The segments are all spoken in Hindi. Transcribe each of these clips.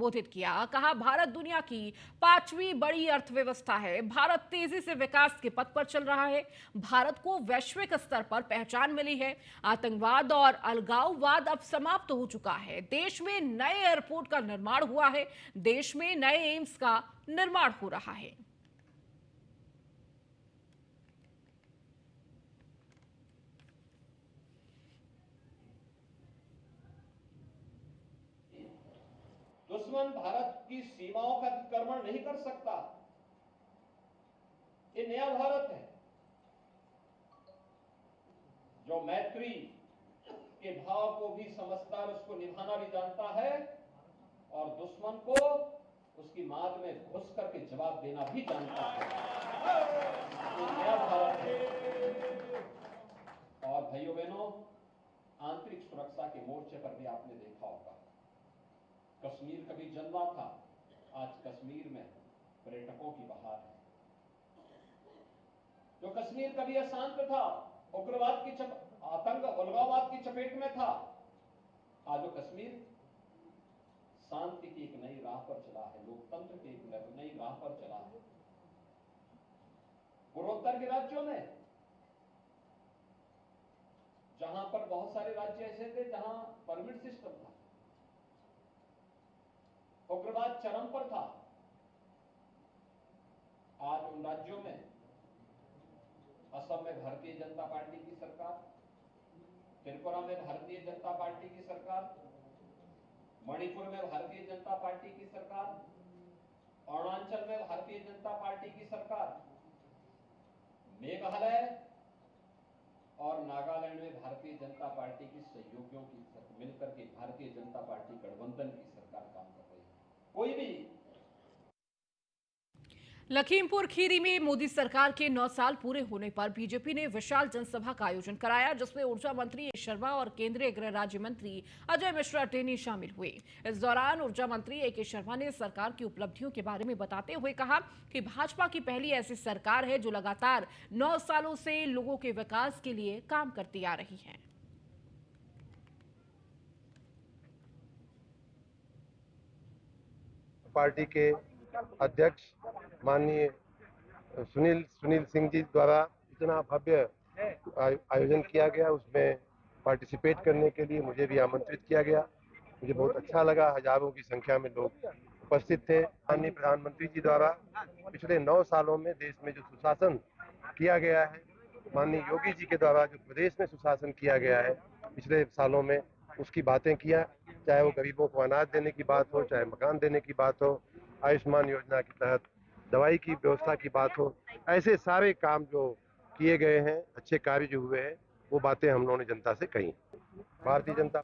संबोधित किया। कहा, भारत दुनिया की 5वीं बड़ी अर्थव्यवस्था है। भारत तेजी से विकास के पथ पर चल रहा है। भारत को वैश्विक स्तर पर पहचान मिली है। आतंकवाद और अलगाववाद अब समाप्त हो चुका है। देश में नए एयरपोर्ट का निर्माण हुआ है। देश में नए एम्स का निर्माण हो रहा है। दुश्मन भारत की सीमाओं का अतिक्रमण नहीं कर सकता। ये नया भारत है जो मैत्री के भाव को भी समझता है, उसको निभाना भी जानता है और दुश्मन को उसकी माद में घुस करके जवाब देना भी जानता है। ये नया भारत है। और भाइयों बहनों, आंतरिक सुरक्षा के मोर्चे पर भी आपने देखा होगा, कश्मीर कभी जंगला था, आज कश्मीर में पर्यटकों की बहार है। जो कश्मीर कभी अशांत था, उग्रवाद की आतंक अलगाववाद की चपेट में था, आज वो कश्मीर शांति की एक नई राह पर चला है, लोकतंत्र की एक नई राह पर चला है। पूर्वोत्तर के राज्यों में, जहां पर बहुत सारे राज्य ऐसे थे जहां परमिट सिस्टम था, उग्रवाद चरम पर था, आज उन राज्यों में असम में भारतीय जनता पार्टी की सरकार, त्रिपुरा में भारतीय जनता पार्टी की सरकार, मणिपुर में भारतीय जनता पार्टी की सरकार, अरुणाचल में भारतीय जनता पार्टी की सरकार, मेघालय और नागालैंड में भारतीय जनता पार्टी की सहयोगियों की मिलकर के भारतीय जनता पार्टी गठबंधन की सरकार काम कर रही है। कोई भी लखीमपुर खीरी में मोदी सरकार के 9 साल पूरे होने पर बीजेपी ने विशाल जनसभा का आयोजन कराया, जिसमें ऊर्जा मंत्री ए शर्मा और केंद्रीय गृह राज्य मंत्री अजय मिश्रा टेनी शामिल हुए। इस दौरान ऊर्जा मंत्री ए के शर्मा ने सरकार की उपलब्धियों के बारे में बताते हुए कहा कि भाजपा की पहली ऐसी सरकार है जो लगातार 9 सालों से लोगों के विकास के लिए काम करती आ रही है। पार्टी के अध्यक्ष माननीय सुनील सिंह जी द्वारा इतना भव्य आयोजन किया गया, उसमें पार्टिसिपेट करने के लिए मुझे भी आमंत्रित किया गया। मुझे बहुत अच्छा लगा, हजारों की संख्या में लोग उपस्थित थे। माननीय प्रधानमंत्री जी द्वारा पिछले 9 सालों में देश में जो सुशासन किया गया है, माननीय योगी जी के द्वारा जो प्रदेश में सुशासन किया गया है पिछले सालों में, उसकी बातें किया। चाहे वो गरीबों को अनाज देने की बात हो, चाहे मकान देने की बात हो, आयुष्मान योजना के तहत दवाई की व्यवस्था की बात हो, ऐसे सारे काम जो किए गए हैं, अच्छे कार्य जो हुए हैं, वो बातें हम लोगों ने जनता से कही। भारतीय जनता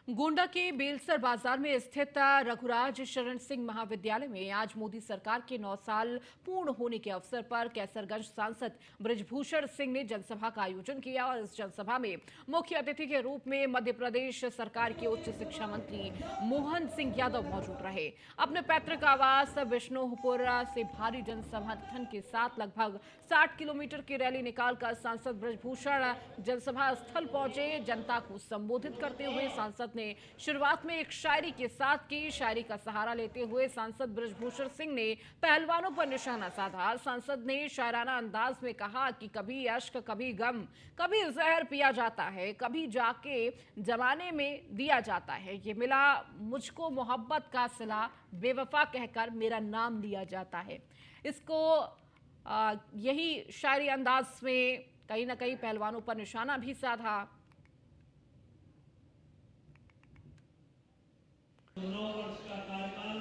गोंडा के बेलसर बाजार में स्थित रघुराज शरण सिंह महाविद्यालय में आज मोदी सरकार के 9 साल पूर्ण होने के अवसर पर कैसरगंज सांसद बृजभूषण सिंह ने जनसभा का आयोजन किया और इस जनसभा में मुख्य अतिथि के रूप में मध्य प्रदेश सरकार के उच्च शिक्षा मंत्री मोहन सिंह यादव मौजूद रहे। अपने पैतृक आवास विष्णुपुर से भारी जनसमर्थन के साथ लगभग 60 किलोमीटर की रैली निकालकर सांसद बृजभूषण जनसभा स्थल पहुंचे। जनता को संबोधित करते हुए सांसद ने शुरुआत में एक शायरी के साथ की। शायरी का सहारा लेते हुए सांसद बृजभूषण सिंह ने पहलवानों पर निशाना साधा। सांसद ने शायराना अंदाज में कहा कि कभी अश्क, कभी गम, कभी जहर पिया जाता है, कभी जाके जमाने में दिया जाता है। ये मिला मुझको मोहब्बत का सिला, बेवफा कहकर मेरा नाम लिया जाता है। इसको यही शायरी अंदाज में कहीं ना कहीं पहलवानों पर निशाना भी साधा। 9 वर्ष का कार्यकाल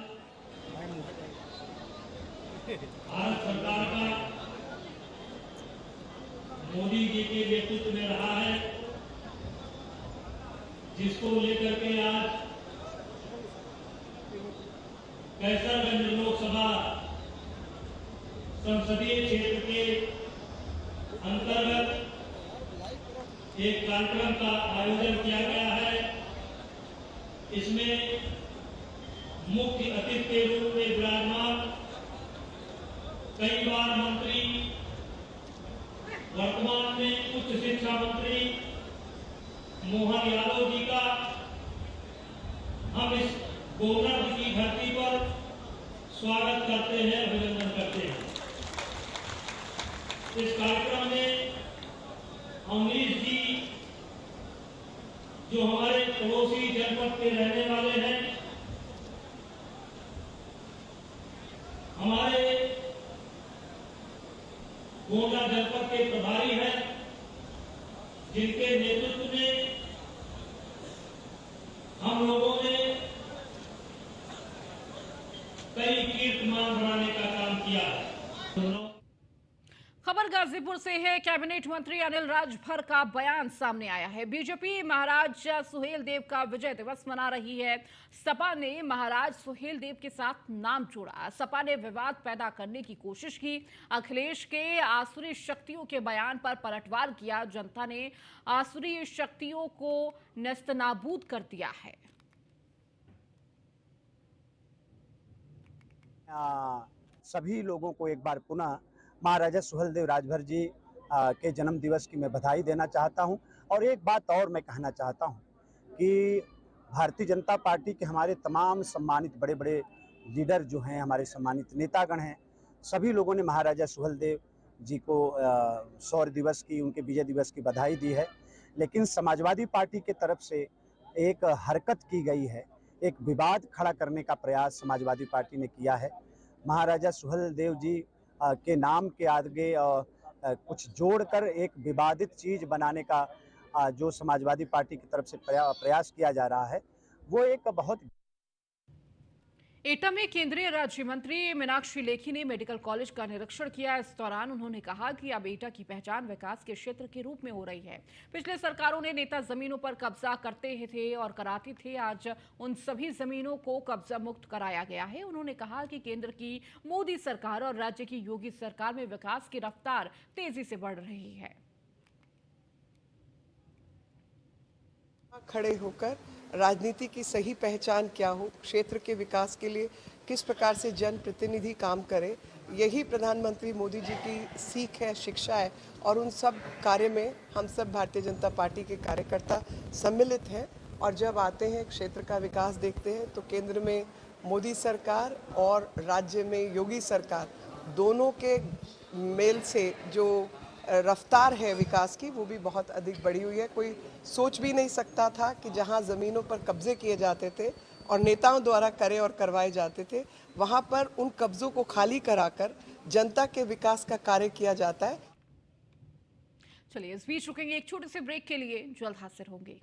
भारत सरकार का मोदी जी के नेतृत्व में रहा है, जिसको लेकर के आज कैसरगंज लोकसभा संसदीय क्षेत्र के अंतर्गत एक कार्यक्रम का आयोजन किया गया है। इसमें मुख्य अतिथि के रूप में विराजमान कई बार मंत्री, वर्तमान में उच्च शिक्षा मंत्री मोहन यादव जी का हम इस गोमरा जी की धरती पर स्वागत करते हैं, अभिनंदन करते हैं। इस कार्यक्रम में अमरीश जी जो हमारे पड़ोसी जनपद के रहने वाले हैं, हमारे गोंडा जनपद के प्रभारी हैं, जिनके नेतृत्व में हम लोगों ने कई कीर्तिमान बनाने का काम किया है। खबर गाजीपुर से है। कैबिनेट मंत्री अनिल राजभर का बयान सामने आया है। बीजेपी महाराज सुहेल देव का विजय दिवस मना रही है। सपा ने महाराज सुहेल देव के साथ नाम जोड़ा। सपा ने विवाद पैदा करने की कोशिश की। अखिलेश के आसुरी शक्तियों के बयान पर पलटवार किया। जनता ने आसुरी शक्तियों को नेस्तनाबूद कर दिया है। सभी लोगों को एक बार पुनः महाराजा सुहेलदेव राजभर जी के जन्म दिवस की मैं बधाई देना चाहता हूं। और एक बात और मैं कहना चाहता हूं कि भारतीय जनता पार्टी के हमारे तमाम सम्मानित बड़े बड़े लीडर जो हैं, हमारे सम्मानित नेतागण हैं, सभी लोगों ने महाराजा सुहेलदेव जी को शौर्य दिवस की, उनके विजय दिवस की बधाई दी है। लेकिन समाजवादी पार्टी के तरफ से एक हरकत की गई है, एक विवाद खड़ा करने का प्रयास समाजवादी पार्टी ने किया है। महाराजा सुहेलदेव जी के नाम के आगे कुछ जोड़कर एक विवादित चीज बनाने का जो समाजवादी पार्टी की तरफ से प्रयास किया जा रहा है, वो एक बहुत। एटा में केंद्रीय राज्य मंत्री मीनाक्षी लेखी ने मेडिकल कॉलेज का निरीक्षण किया। इस दौरान उन्होंने कहा कि अब एटा की पहचान विकास के क्षेत्र के रूप में हो रही है। पिछले सरकारों ने नेता जमीनों पर कब्जा करते थे और कराते थे। आज उन सभी जमीनों को कब्जा मुक्त कराया गया है। उन्होंने कहा कि केंद्र की मोदी सरकार और राज्य की योगी सरकार में विकास की रफ्तार तेजी से बढ़ रही है। खड़े होकर राजनीति की सही पहचान क्या हो, क्षेत्र के विकास के लिए किस प्रकार से जनप्रतिनिधि काम करे, यही प्रधानमंत्री मोदी जी की सीख है, शिक्षा है। और उन सब कार्य में हम सब भारतीय जनता पार्टी के कार्यकर्ता सम्मिलित हैं। और जब आते हैं, क्षेत्र का विकास देखते हैं, तो केंद्र में मोदी सरकार और राज्य में योगी सरकार, दोनों के मेल से जो रफ्तार है विकास की, वो भी बहुत अधिक बढ़ी हुई है। कोई सोच भी नहीं सकता था कि जहां ज़मीनों पर कब्जे किए जाते थे और नेताओं द्वारा करे और करवाए जाते थे, वहां पर उन कब्जों को खाली कराकर जनता के विकास का कार्य किया जाता है। चलिए इस बीच रुकेंगे एक छोटे से ब्रेक के लिए, जल्द हाजिर होंगे।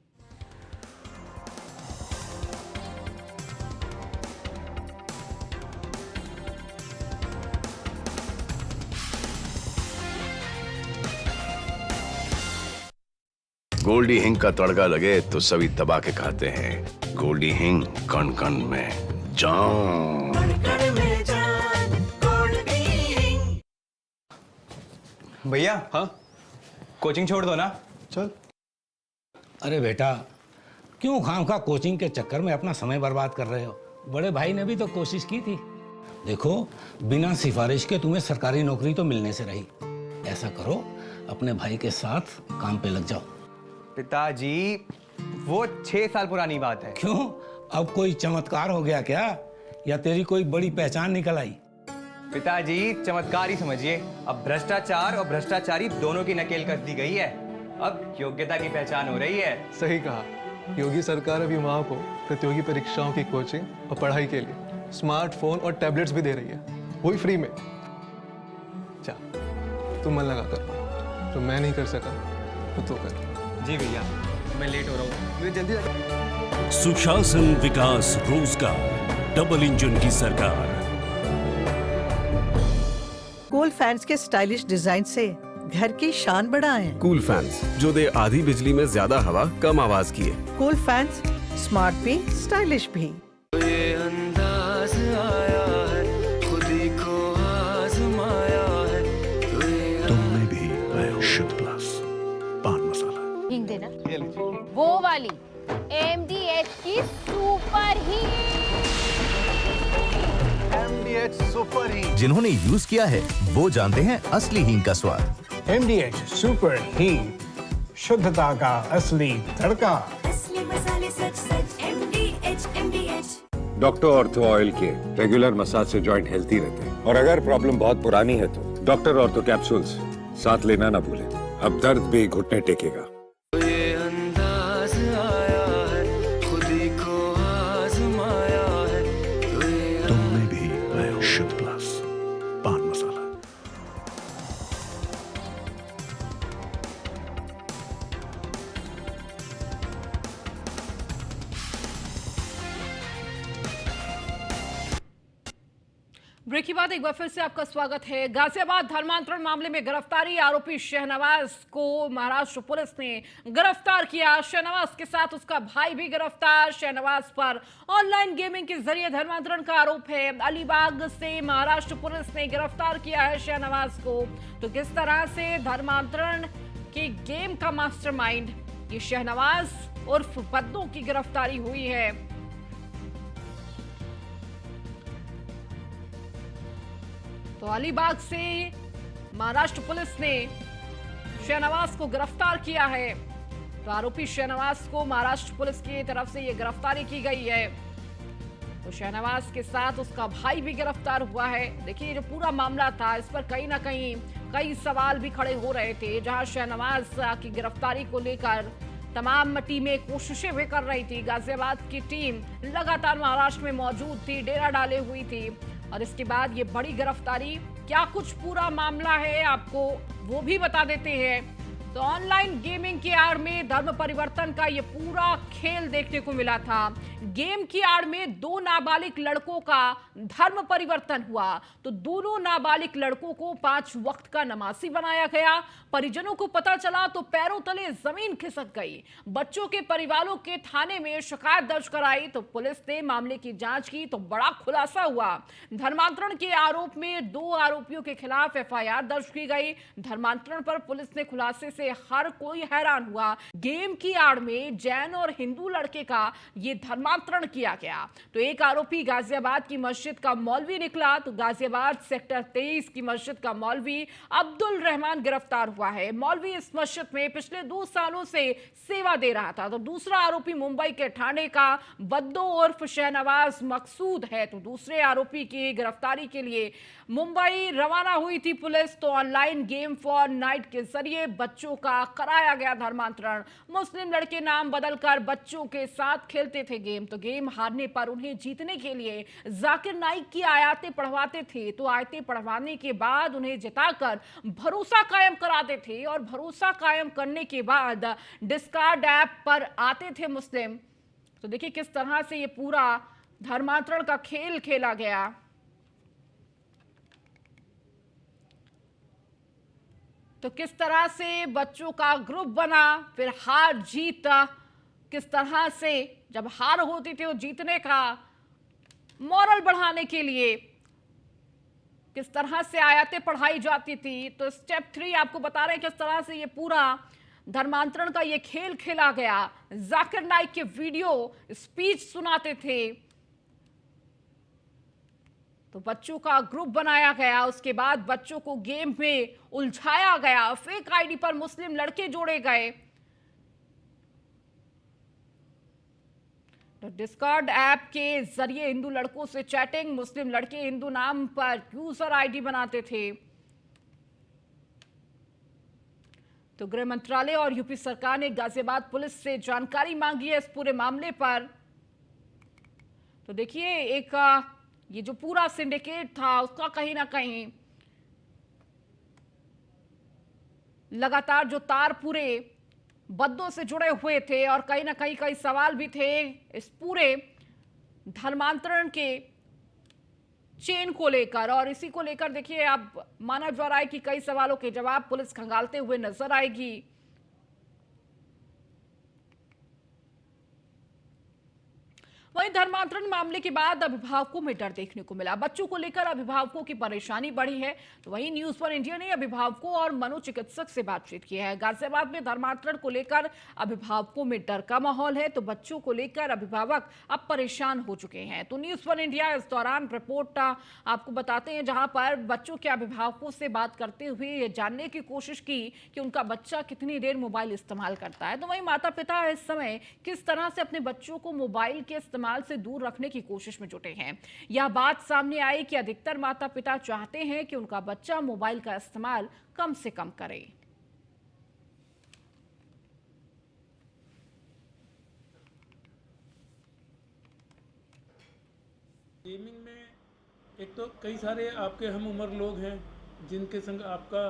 गोल्डी हिंग का तड़का लगे तो सभी दबा के खाते हैं। गोल्डी हिंग कण कण में जान। भैया, हाँ कोचिंग छोड़ दो ना। चल। अरे बेटा, क्यों खामखा कोचिंग के चक्कर में अपना समय बर्बाद कर रहे हो? बड़े भाई ने भी तो कोशिश की थी। देखो, बिना सिफारिश के तुम्हें सरकारी नौकरी तो मिलने से रही। ऐसा करो, अपने भाई के साथ काम पे लग जाओ। पिताजी, वो 6 साल पुरानी बात है। क्यों, अब कोई चमत्कार हो गया क्या, या तेरी कोई बड़ी पहचान निकल आई? पिताजी, चमत्कार ही समझिए। अब भ्रष्टाचार और भ्रष्टाचारी दोनों की नकेल कर दी गई है। अब योग्यता की पहचान हो रही है। सही कहा। योगी सरकार अभी युवाओं को प्रतियोगी परीक्षाओं की कोचिंग और पढ़ाई के लिए स्मार्टफोन और टैबलेट्स भी दे रही है, वो भी फ्री में। जा, तू मन लगा कर, जो मैं नहीं कर सका वो तो कर। जी भैया, मैं लेट हो रहा हूँ, मुझे जल्दी। सुशासन, विकास, रोजगार, डबल इंजन की सरकार। कूल फैंस के स्टाइलिश डिजाइन से घर की शान बढ़ाएं। कूल फैंस, जो दे आधी बिजली में ज्यादा हवा कम आवाज की है। कूल फैंस, स्मार्ट भी स्टाइलिश भी। ये अंदाज आया है, खुदी को आजमाया है। तुमने भी शुद्ध प्लस पान मसाला हिंग देना, वो वाली MDH की सुपर MDH सुपर हींग। जिन्होंने यूज किया है वो जानते हैं असली हींग का स्वाद। MDH सुपर हींग, शुद्धता का असली तड़का। असली मसाले सच सच MDH। डॉक्टर ऑर्थो ऑयल के रेगुलर मसाज से जॉइंट हेल्थी रहते हैं। और अगर प्रॉब्लम बहुत पुरानी है तो डॉक्टर ऑर्थो कैप्सूल्स साथ लेना ना भूलें। अब दर्द भी घुटने टेकेगा। ये अंदाज आया है, खुद ही को आजमाया है। तुम में भी आयो शुद्ध प्लस पान मसाला। ब्रेक के बाद एक बार फिर से आपका स्वागत है। गाजियाबाद धर्मांतरण मामले में गिरफ्तारी आरोपी शहनवाज को महाराष्ट्र पुलिस ने गिरफ्तार किया। शहनवाज के साथ उसका भाई भी गिरफ्तार। शहनवाज पर ऑनलाइन गेमिंग के जरिए धर्मांतरण का आरोप है। अलीबाग से महाराष्ट्र पुलिस ने गिरफ्तार किया है शहनवाज को। तो किस तरह से धर्मांतरण के गेम का मास्टरमाइंड ये शहनवाज उर्फ बद्दू की गिरफ्तारी हुई है। तो अलीबाग से महाराष्ट्र पुलिस ने शहनवाज को गिरफ्तार किया है। तो आरोपी शहनवाज को महाराष्ट्र पुलिस की तरफ से यह गिरफ्तारी की गई है। तो शहनवाज के साथ उसका भाई भी गिरफ्तार हुआ है। देखिए जो पूरा मामला था इस पर कहीं ना कहीं कई सवाल भी खड़े हो रहे थे। जहां शहनवाज की गिरफ्तारी को लेकर तमाम टीमें कोशिशें भी कर रही थी। गाजियाबाद की टीम लगातार महाराष्ट्र में मौजूद थी, डेरा डाले हुई थी और इसके बाद ये बड़ी गिरफ्तारी। क्या कुछ पूरा मामला है आपको वो भी बता देते हैं। तो ऑनलाइन गेमिंग की आड़ में धर्म परिवर्तन का ये पूरा खेल देखने को मिला था। गेम की आड़ में 2 नाबालिग लड़कों का धर्म परिवर्तन हुआ। तो दोनों नाबालिग लड़कों को 5 वक्त का नमाजी बनाया गया। परिजनों को पता चला तो पैरों तले जमीन खिसक गई। बच्चों के परिवारों के थाने में शिकायत दर्ज कराई तो पुलिस ने मामले की जांच की तो बड़ा खुलासा हुआ। धर्मांतरण के आरोप में 2 आरोपियों के खिलाफ एफआईआर दर्ज की गई। धर्मांतरण पर पुलिस ने खुलासे से हर कोई हैरान हुआ। गेम की आड़ में जैन और हिंदू लड़के का ये धर्मांतरण किया गया। तो एक आरोपी गाजियाबाद की मस्जिद का मौलवी निकला। तो गाजियाबाद सेक्टर 23 की मस्जिद का मौलवी अब्दुल रहमान गिरफ्तार हुआ है। मौलवी इस मस्जिद में पिछले 2 सालों से सेवा दे रहा था। तो दूसरा आरोपी मुंबई के ठाणे का बद्दू उर्फ शहनवाज मकसूद है। तो दूसरे आरोपी की गिरफ्तारी के लिए मुंबई रवाना हुई थी पुलिस। तो ऑनलाइन गेम फॉर नाइट के जरिए बच्चों का कराया गया धर्मांतरण। मुस्लिम लड़के नाम बदलकर बच्चों के साथ खेलते थे गेम। तो गेम हारने पर उन्हें जीतने के लिए जाकिर नाइक की आयतें पढ़वाते थे। तो आयतें पढ़वाने के बाद उन्हें जिताकर भरोसा कायम कराते थे और भरोसा कायम करने के बाद डिस्कार्ड ऐप पर आते थे मुस्लिम। तो देखिए किस तरह से ये पूरा धर्मांतरण का खेल खेला गया। तो किस तरह से बच्चों का ग्रुप बना, फिर हार जीत किस तरह से जब हार होती थी वो जीतने का मोरल बढ़ाने के लिए किस तरह से आयतें पढ़ाई जाती थी। तो स्टेप 3 आपको बता रहे हैं किस तरह से ये पूरा धर्मांतरण का ये खेल खेला गया। जाकिर नाइक के वीडियो स्पीच सुनाते थे। तो बच्चों का ग्रुप बनाया गया। उसके बाद बच्चों को गेम में उलझाया गया। फेक आईडी पर मुस्लिम लड़के जोड़े गए। तो डिस्कॉर्ड ऐप के जरिए हिंदू लड़कों से चैटिंग, मुस्लिम लड़के हिंदू नाम पर यूजर आईडी बनाते थे। तो गृह मंत्रालय और यूपी सरकार ने गाजियाबाद पुलिस से जानकारी मांगी है इस पूरे मामले पर। तो देखिए एक ये जो पूरा सिंडिकेट था उसका कहीं ना कहीं लगातार जो तार पूरे बद्दों से जुड़े हुए थे और कहीं ना कहीं कई सवाल भी थे इस पूरे धर्मांतरण के चेन को लेकर। और इसी को लेकर देखिए अब माना जा रहा है कि कई सवालों के जवाब पुलिस खंगालते हुए नजर आएगी। वहीं धर्मांतरण मामले के बाद अभिभावकों में डर देखने को मिला। बच्चों को लेकर अभिभावकों की परेशानी बढ़ी है। तो वहीं न्यूज वन इंडिया ने अभिभावकों और मनोचिकित्सक से बातचीत की है। गाजियाबाद में धर्मांतरण को लेकर अभिभावकों में डर का माहौल है। तो बच्चों को लेकर अभिभावक अब परेशान हो चुके हैं। तो न्यूज वन इंडिया इस दौरान रिपोर्ट आपको बताते हैं जहां पर बच्चों के अभिभावकों से बात करते हुए ये जानने की कोशिश की कि उनका बच्चा कितनी देर मोबाइल इस्तेमाल करता है। तो वहीं माता पिता इस समय किस तरह से अपने बच्चों को मोबाइल के इस्तेमाल से दूर रखने की कोशिश में जुटे हैं। यह बात सामने आई कि अधिकतर माता पिता चाहते हैं कि उनका बच्चा मोबाइल का इस्तेमाल कम से कम करे। गेमिंग में एक तो कई सारे आपके हम उम्र लोग हैं जिनके संग आपका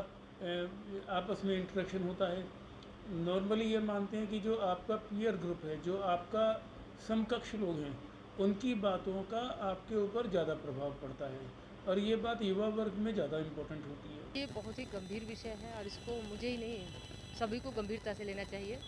आपस में इंटरेक्शन होता है। नॉर्मली ये मानते हैं कि जो आपका पीयर ग्रुप है, जो आपका समकक्ष लोग हैं, उनकी बातों का आपके ऊपर ज़्यादा प्रभाव पड़ता है और ये बात युवा वर्ग में ज़्यादा इम्पोर्टेंट होती है। ये बहुत ही गंभीर विषय है और इसको मुझे ही नहीं सभी को गंभीरता से लेना चाहिए।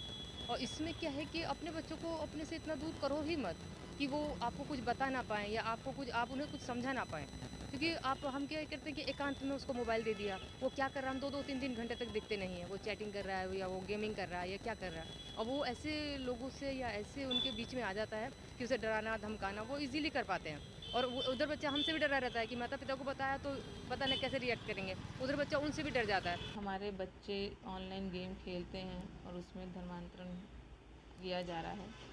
और इसमें क्या है कि अपने बच्चों को अपने से इतना दूर करो ही मत कि वो आपको कुछ बता ना पाएँ या आप उन्हें कुछ समझा ना पाएँ। क्योंकि हम क्या करते हैं कि एकांत में उसको मोबाइल दे दिया, वो क्या कर रहा है हम 2-2, 3-3 घंटे तक दिखते नहीं है। वो चैटिंग कर रहा है या वो गेमिंग कर रहा है या क्या कर रहा है, और वो ऐसे लोगों से या ऐसे उनके बीच में आ जाता है कि उसे डराना धमकाना वो इजीली कर पाते हैं। और उधर बच्चा हमसे भी डरा रहता है कि माता पिता को बताया तो पता नहीं कैसे रिएक्ट करेंगे, उधर बच्चा उनसे भी डर जाता है। हमारे बच्चे ऑनलाइन गेम खेलते हैं और उसमें धर्मांतरण किया जा रहा है।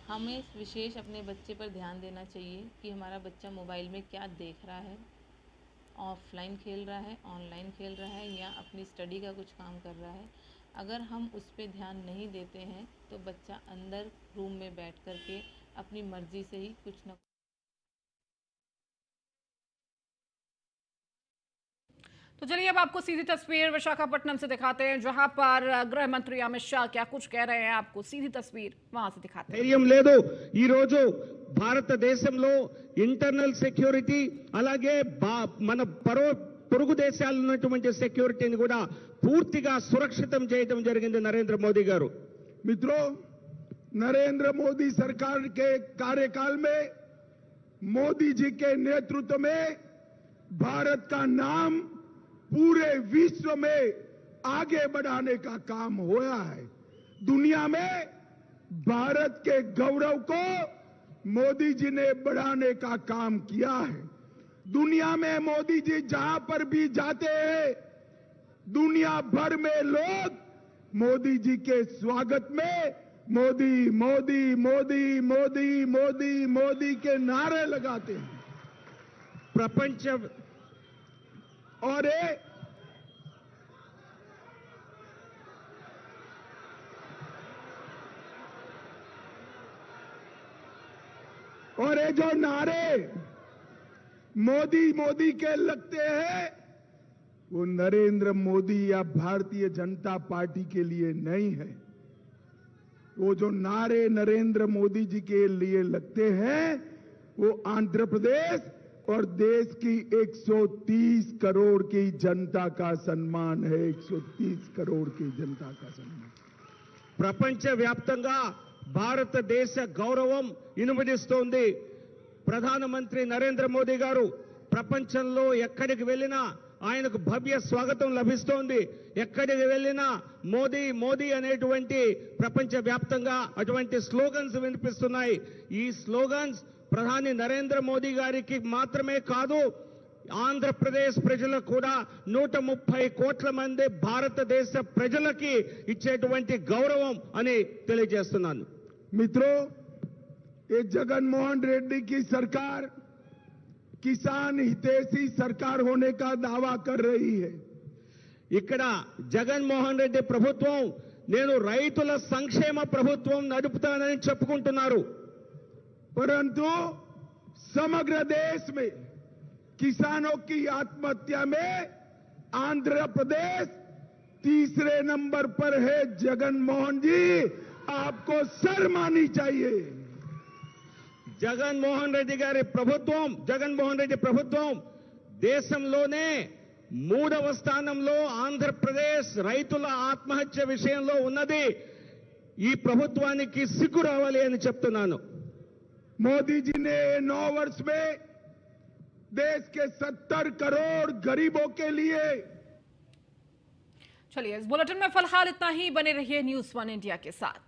हमें विशेष अपने बच्चे पर ध्यान देना चाहिए कि हमारा बच्चा मोबाइल में क्या देख रहा है, ऑफलाइन खेल रहा है, ऑनलाइन खेल रहा है या अपनी स्टडी का कुछ काम कर रहा है। अगर हम उस पर ध्यान नहीं देते हैं तो बच्चा अंदर रूम में बैठ कर के अपनी मर्जी से ही कुछ न तो चलिए अब आपको सीधी तस्वीर विशाखापट्टनम से दिखाते हैं, जहां पर गृह मंत्री अमित शाह क्या कुछ कह रहे हैं। आपको सीधी तस्वीर वहां से दिखाते हैं। ధైర్యం లేదు ఈ రోజు భారతదేశంలో ఇంటర్నల్ సెక్యూరిటీ అలాగే మన పొరుగు దేశాల్లో ఉన్నటువంటి సెక్యూరిటీని కూడా పూర్తిగా సురక్షితం చేయడం జరిగింది నరేంద్ర మోదీ గారు। मित्रों, नरेंद्र मोदी सरकार के कार्यकाल में मोदी जी के नेतृत्व में भारत का नाम पूरे विश्व में आगे बढ़ाने का काम हुआ है। दुनिया में भारत के गौरव को मोदी जी ने बढ़ाने का काम किया है। दुनिया में मोदी जी जहां पर भी जाते हैं, दुनिया भर में लोग मोदी जी के स्वागत में मोदी मोदी मोदी मोदी मोदी मोदी के नारे लगाते हैं। प्रपंच और ये जो नारे मोदी मोदी के लगते हैं वो नरेंद्र मोदी या भारतीय जनता पार्टी के लिए नहीं है। वो जो नारे नरेंद्र मोदी जी के लिए लगते हैं वो आंध्र प्रदेश और देश की 130 करोड़ की जनता का सम्मान है। 130 करोड़ की जनता का सम्मान। ప్రపంచ వ్యాప్తంగా భారతదేశ గౌరవం ఇనుమడిస్తోంది। ప్రధానమంత్రి నరేంద్ర మోదీ గారు ప్రపంచంలో ఎక్కడికి వెళ్ళినా ఆయనకు భవ్య స్వాగతం లభిస్తోంది। ఎక్కడికి వెళ్ళినా మోదీ మోదీ అనేటువంటి ప్రపంచ వ్యాప్తంగా అటువంటి స్లోగన్స్ వినిపిస్తున్నాయి। ఈ స్లోగన్స్ ప్రధాని నరేంద్ర మోదీ గారికి మాత్రమే కాదు, ఆంధ్రప్రదేశ్ ప్రజలకు కూడా 130 కోట్ల మంది భారతదేశ ప్రజలకి ఇచ్చేటువంటి గౌరవం అని తెలియజేస్తున్నాను। मित्रों, ये जगनमोहन रेड्डी की सरकार किसान हितैषी सरकार होने का दावा कर रही है। ఇక్కడ జగన్మోహన్ రెడ్డి ప్రభుత్వం నేను రైతుల సంక్షేమ ప్రభుత్వం నడుపుతానని చెప్పుకుంటున్నారు। परंतु समग्र देश में किसानों की आत्महत्या में आंध्र प्रदेश तीसरे नंबर पर है। जगनमोहन जी, आपको शर्म आनी चाहिए। జగన్మోహన్ రెడ్డి ప్రభుత్వం దేశంలోనే 3వ స్థానంలో ఆంధ్రప్రదేశ్ రైతుల ఆత్మహత్య విషయంలో ఉన్నది। ఈ ప్రభుత్వానికి సిగ్గు రావాలి అని చెప్తున్నాను। मोदी जी ने 9 वर्ष में देश के 70 करोड़ गरीबों के लिए। चलिए इस बुलेटिन में फिलहाल इतना ही। बने रहिए न्यूज़ 1 इंडिया के साथ।